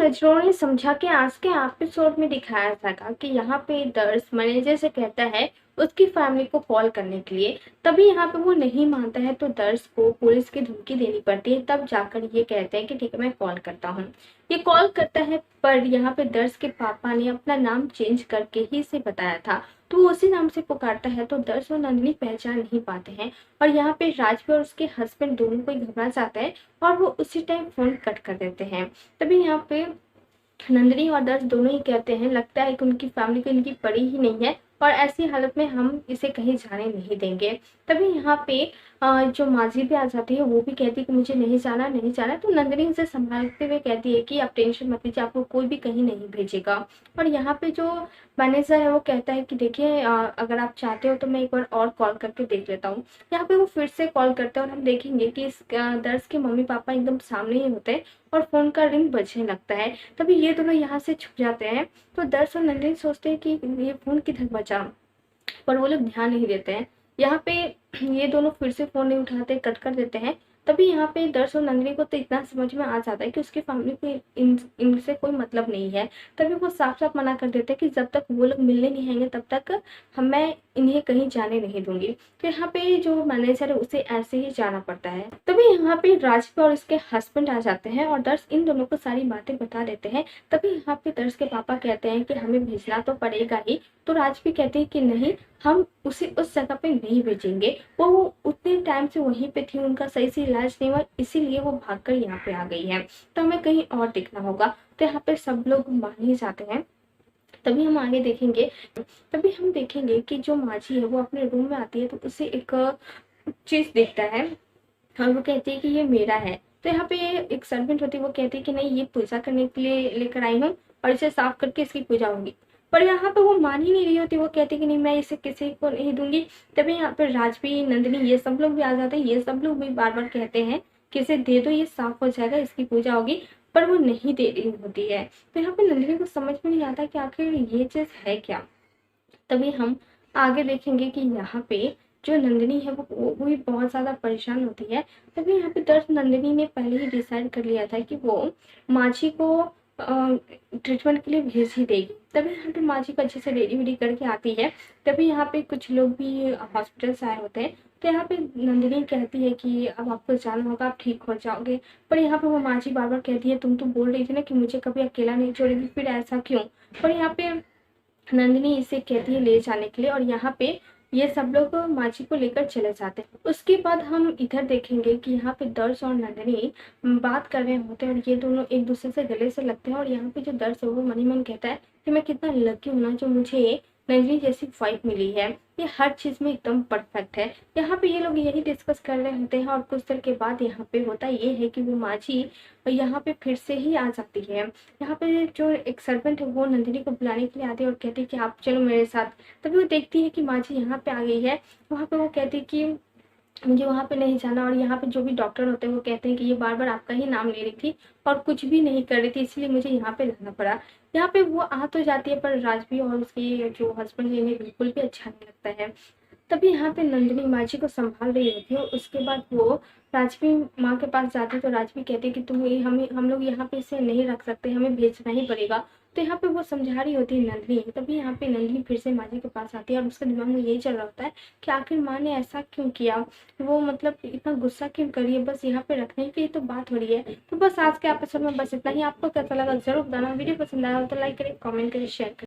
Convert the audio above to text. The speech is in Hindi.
नजरों ने समझा कि आज के एपिसोड में दिखाया था कि यहाँ पे दर्श मैनेजर से कहता है उसकी फैमिली को कॉल करने के लिए। तभी यहाँ पे वो नहीं मानता है तो दर्श को पुलिस की धमकी देनी पड़ती है। तब जाकर ये कहते हैं कि ठीक है मैं कॉल करता हूँ। ये कॉल करता है पर यहाँ पे दर्श के पापा ने अपना नाम चेंज करके ही इसे बताया था, तो वो उसी नाम से पुकारता है। तो दर्श और नंदिनी पहचान नहीं पाते हैं और यहाँ पे राजवी और उसके हस्बैंड दोनों को ही घबरा जाता है और वो उसी टाइम फोन कट कर देते हैं। तभी यहाँ पे नंदिनी और दर्श दोनों ही कहते हैं लगता है कि उनकी फैमिली को इनकी पड़ी ही नहीं है और ऐसी हालत में हम इसे कहीं जाने नहीं देंगे। तभी यहाँ पे जो माजी भी आ जाती है वो भी कहती है कि मुझे नहीं जाना नहीं जाना। तो नंदिनी उसे संभालते हुए कहती है कि आप टेंशन मत लीजिए, आपको कोई भी कहीं नहीं भेजेगा। और यहाँ पे जो मैनेजर है वो कहता है कि देखिए अगर आप चाहते हो तो मैं एक बार और कॉल करके देख लेता हूँ। यहाँ पे वो फिर से कॉल करते हैं और हम देखेंगे कि इस दर्श के मम्मी पापा एकदम सामने ही होते हैं और फोन का रिंग बजने लगता है। तभी ये दोनों यहाँ से छुप जाते हैं। तो दर्श और नंदिनी सोचते हैं कि ये फोन किधर बचा, पर वो लोग ध्यान नहीं देते हैं। यहाँ पे ये दोनों फिर से फोन नहीं उठाते, कट कर देते हैं। तभी यहाँ पे दर्श और नंदिनी को तो इतना समझ में आ जाता है कि उसकी फैमिली को इनसे कोई मतलब नहीं है। तभी वो साफ साफ मना कर देते हैं कि जब तक वो लोग मिलने नहीं आएंगे तब तक मैं इन्हें कहीं जाने नहीं दूंगी। तो यहाँ पे जो मैनेजर है उसे ऐसे ही जाना पड़ता है। तभी यहाँ पे राजपा और उसके हस्बैंड आ जाते हैं और दर्श इन दोनों को सारी बातें बता देते हैं। तभी यहाँ पे दर्श के पापा कहते हैं कि हमें भेजना तो पड़ेगा ही। तो राजपी कहते हैं कि नहीं, हम उसे उस जगह पे नहीं भेजेंगे, वो उतने टाइम से वहीं पे थी, उनका सही से इलाज नहीं हुआ इसीलिए वो भागकर यहाँ पे आ गई है, तो हमें कहीं और देखना होगा। तो यहाँ पे सब लोग मान ही जाते हैं। तभी हम आगे देखेंगे, तभी हम देखेंगे कि जो माझी है वो अपने रूम में आती है तो उसे एक चीज देखता है और वो कहती है कि ये मेरा है। तो यहाँ पे एक सर्वेंट होती है, वो कहती है कि नहीं ये पूजा करने के लिए लेकर आई हूँ और इसे साफ करके इसकी पूजा होगी। पर यहाँ पे वो मान ही नहीं रही होती, वो कहती है कि नहीं मैं इसे किसी को नहीं दूंगी। तभी यहाँ पे राजवी नंदिनी ये सब लोग भी आ जाते हैं। ये सब लोग भी बार बार कहते हैं कि इसे दे दो, ये साफ हो जाएगा, इसकी पूजा होगी, पर वो नहीं दे रही होती है। तो यहाँ पे नंदिनी को समझ में नहीं आता कि आखिर ये चीज है क्या। तभी हम आगे देखेंगे कि यहाँ पे जो नंदिनी है वो भी बहुत ज़्यादा परेशान होती है। तभी यहाँ पे दर्द नंदिनी ने पहले ही डिसाइड कर लिया था कि वो माझी को ट्रीटमेंट के लिए भेज ही देगी। तभी यहाँ पे माझी को अच्छे से रेडी वेडी करके आती है। तभी यहाँ पे कुछ लोग भी हॉस्पिटल से आए होते हैं। तो यहाँ पे नंदिनी कहती है कि अब आपको जाना होगा, आप ठीक हो जाओगे। पर यहाँ पे वो माझी बार बार कहती है तुम तो बोल रही थी ना कि मुझे कभी अकेला नहीं छोड़ेगी, फिर ऐसा क्यों। पर यहाँ पे नंदिनी इसे कहती है ले जाने के लिए और यहाँ पे ये सब लोग माझी को लेकर चले जाते हैं। उसके बाद हम इधर देखेंगे कि यहाँ पे दर्श और नंदिनी बात कर रहे होते हैं और ये दोनों एक दूसरे से गले से लगते हैं। और यहाँ पे जो दर्श है वो मन ही मन कहता है कि मैं कितना लकी हूँ ना जो मुझे नंदिनी जैसी वाइफ मिली है, ये हर चीज में एकदम परफेक्ट है। यहाँ पे ये लोग यही डिस्कस कर रहे होते हैं और कुछ देर के बाद यहाँ पे होता ये है कि वो माझी यहाँ पे फिर से ही आ जाती है। यहाँ पे जो एक सर्वेंट है वो नंदिनी को बुलाने के लिए आती है और कहती है कि आप चलो मेरे साथ। तभी वो देखती है कि माझी यहाँ पे आ गई है। वहाँ पे वो कहती है कि मुझे वहाँ पे नहीं जाना। और यहाँ पे जो भी डॉक्टर होते हैं वो कहते हैं कि ये बार बार आपका ही नाम ले रही थी और कुछ भी नहीं कर रही थी, इसलिए मुझे यहाँ पे लाना पड़ा। यहाँ पे वो आ तो जाती है पर राजवी और उसकी जो हस्बैंड है इन्हें बिल्कुल भी अच्छा नहीं लगता है। तभी यहाँ पे नंदिनी माझी को संभाल रही होती है। उसके बाद वो राजवी माँ के पास जाती है तो राजवी कहती है कि तुम हम लोग यहाँ पे इसे नहीं रख सकते, हमें भेजना ही पड़ेगा। तो यहाँ पे वो समझा रही होती है नंदिनी। तभी यहाँ पे नंदिनी फिर से माझी के पास आती है और उसके दिमाग में यही चल रहा होता है कि आखिर माँ ने ऐसा क्यों किया, वो मतलब इतना गुस्सा क्यों करी है, बस यहाँ पे रखने की तो बात हो रही है। तो बस आज के एपिसोड में बस इतना ही। आपको कैसा लगा जरूर बताना। वीडियो पसंद आया हो तो लाइक करें, कमेंट करें, शेयर करें।